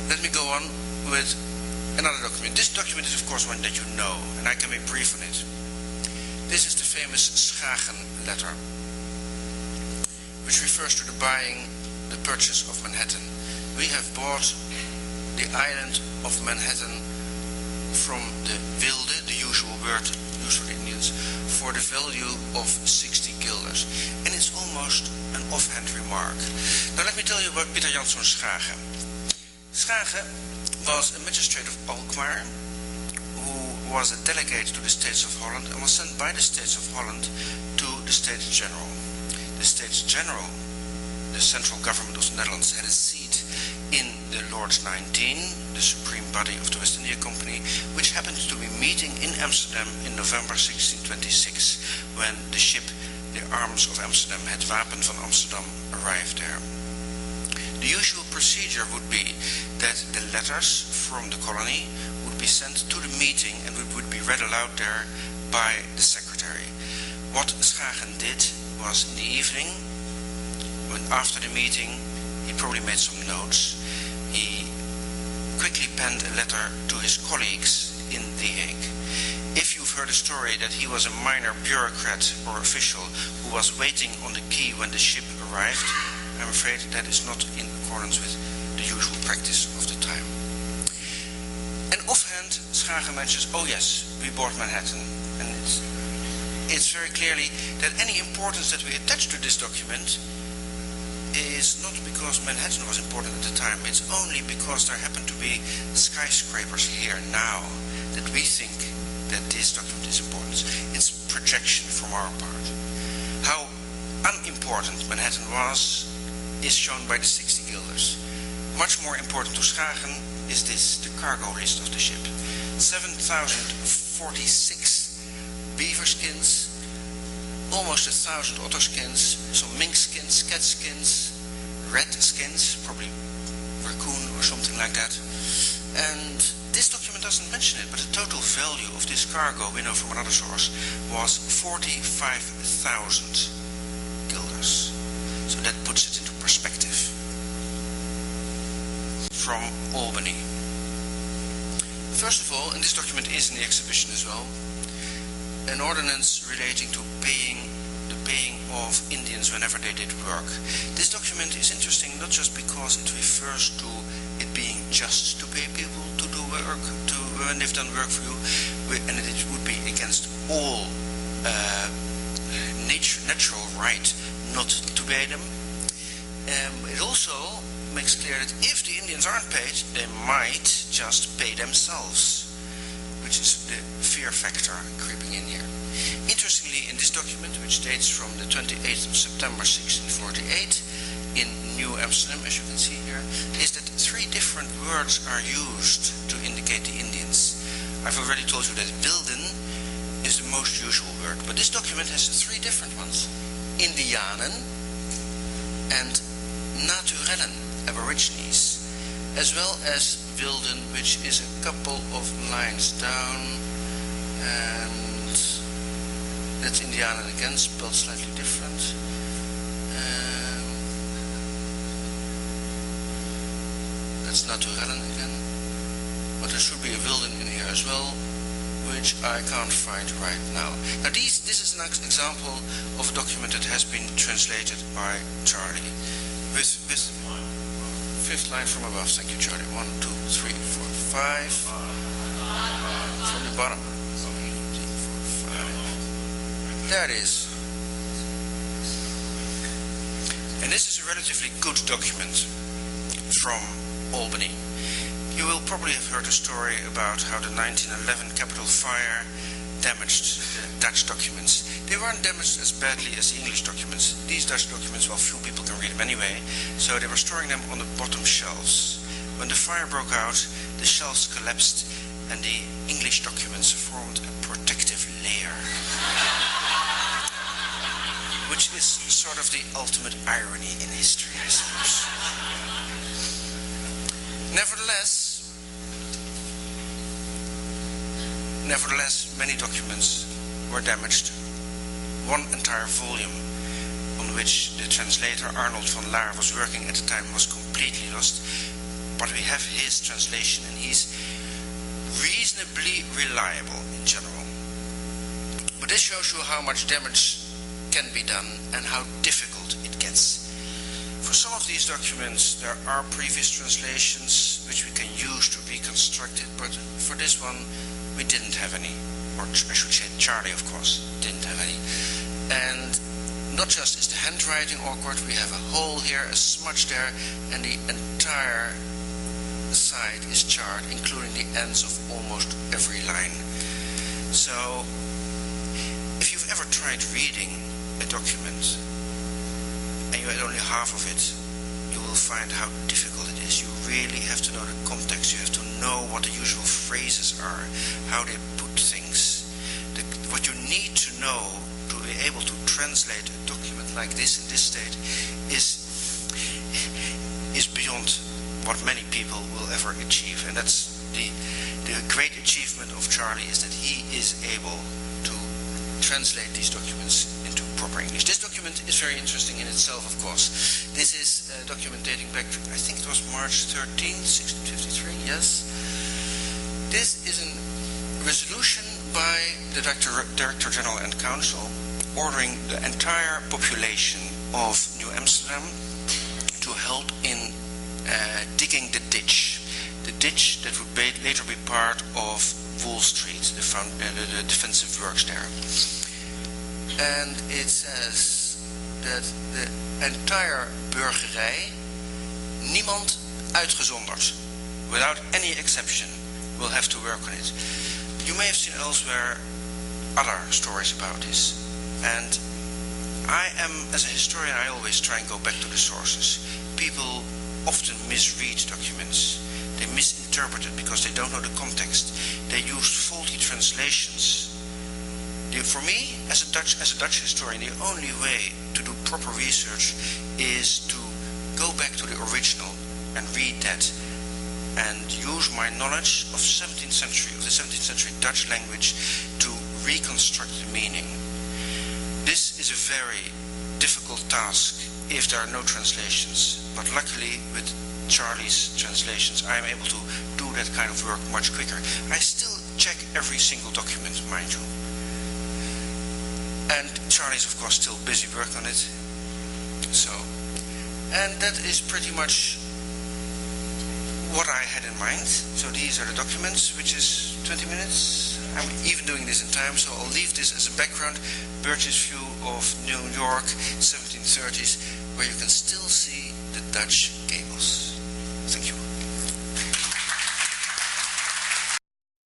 let me go on with another document. This document is of course one that you know, and I can be brief on it. This is the famous Schagen letter, which refers to the purchase of Manhattan. We have bought the island of Manhattan from the wilde, the usual word used for the Indians, for the value of 60 guilders. And it's almost an offhand remark. Now let me tell you about Pieter Janszoon Schagen. Schagen was a magistrate of Alkmaar who was a delegate to the States of Holland and was sent by the States of Holland to the States General. The States General, the central government of the Netherlands, had a seat in the Lords 19, the supreme body of the West India Company, which happened to be meeting in Amsterdam in November 1626, when the ship, the Arms of Amsterdam, Het Wapen van Amsterdam, arrived there. The usual procedure would be that the letters from the colony would be sent to the meeting and would be read aloud there by the secretary. What Schagen did was, in the evening, after the meeting, he probably made some notes. He quickly penned a letter to his colleagues in The Hague. If you've heard a story that he was a minor bureaucrat or official who was waiting on the quay when the ship arrived, I'm afraid that is not in accordance with the usual practice of the time. And offhand, Schagen mentions, oh yes, we bought Manhattan. And it's very clearly that any importance that we attach to this document is not because Manhattan was important at the time. It's only because there happen to be skyscrapers here now that we think that this document is important. It's projection from our part. How unimportant Manhattan was is shown by the 60 guilders. Much more important to Schagen is this, the cargo list of the ship. 7,046 beaver skins, almost 1,000 otter skins, some mink skins, cat skins, rat skins, probably raccoon or something like that. And this document doesn't mention it, but the total value of this cargo, we know from another source, was 45,000 guilders. So that puts it into perspective. From Albany. First of all, and this document is in the exhibition as well, an ordinance relating to the paying of Indians whenever they did work. This document is interesting not just because it refers to it being just to pay people to do work, when they've done work for you, and it would be against all natural right not to pay them. It also makes clear that if the Indians aren't paid, they might just pay themselves, which is the fear factor creeping in here. Interestingly, in this document, which dates from the 28th of September 1648, in New Amsterdam, as you can see here, is that 3 different words are used to indicate the Indians. I've already told you that wilden is the most usual word, but this document has 3 different ones. Indianen and Naturellen, Aborigines, as well as wilden, which is a couple of lines down, and that's Indianen again, spelled slightly different. That's Naturellen again, but there should be a wilden in here as well, which I can't find right now. Now this is an example of a document that has been translated by Charlie. With 5th line from above. Thank you, Charlie. 1, 2, 3, 4, 5. From the bottom. 3, 4, 5. There it is. And this is a relatively good document from Albany. You will probably have heard a story about how the 1911 Capitol fire damaged the Dutch documents. They weren't damaged as badly as the English documents. These Dutch documents, well, few people can read them anyway, so they were storing them on the bottom shelves. When the fire broke out, the shelves collapsed and the English documents formed a protective layer. Which is sort of the ultimate irony in history, I suppose. Nevertheless, many documents were damaged. One entire volume on which the translator Arnold van Laar was working at the time was completely lost. but we have his translation, and he's reasonably reliable in general. But this shows you how much damage can be done and how difficult it gets. For some of these documents there are previous translations which we can use to reconstruct it, but for this one we didn't have any, or I should say Charlie of course didn't have any. And not just is the handwriting awkward, we have a hole here, a smudge there, and the entire side is charred, including the ends of almost every line. So if you've ever tried reading a document and you had only half of it, you will find how difficult it is. You really have to know the context, you have to know what the usual phrases are, how they put things. What you need to know to be able to translate a document like this in this state is beyond what many people will ever achieve. And that's the great achievement of Charlie, is that he is able to translate these documents into proper English. This document is very interesting in itself, of course. This is a document dating back to, I think it was March 13, 1653, yes. This is a resolution by the Director General and Council ordering the entire population of New Amsterdam to help in digging the ditch that would later be part of Wall Street, the defensive works there. And it says that the entire burgerij, niemand uitgezonderd, without any exception, will have to work on it. You may have seen elsewhere other stories about this, and I am, as a historian, I always try and go back to the sources. People often misread documents. They misinterpret it because they don't know the context. They use faulty translations. For me, as a Dutch historian, the only way to do proper research is to go back to the original and read that, and use my knowledge of the 17th century Dutch language to reconstruct the meaning. This is a very difficult task if there are no translations, but luckily with Charlie's translations I am able to do that kind of work much quicker. I still check every single document, mind you. And Charlie's of course still busy working on it. So, and that is pretty much what I had in mind. So these are the documents, which is 20 minutes. I'm even doing this in time, so I'll leave this as a background. Bird's view of New York, 1730s, where you can still see the Dutch gables. Thank you.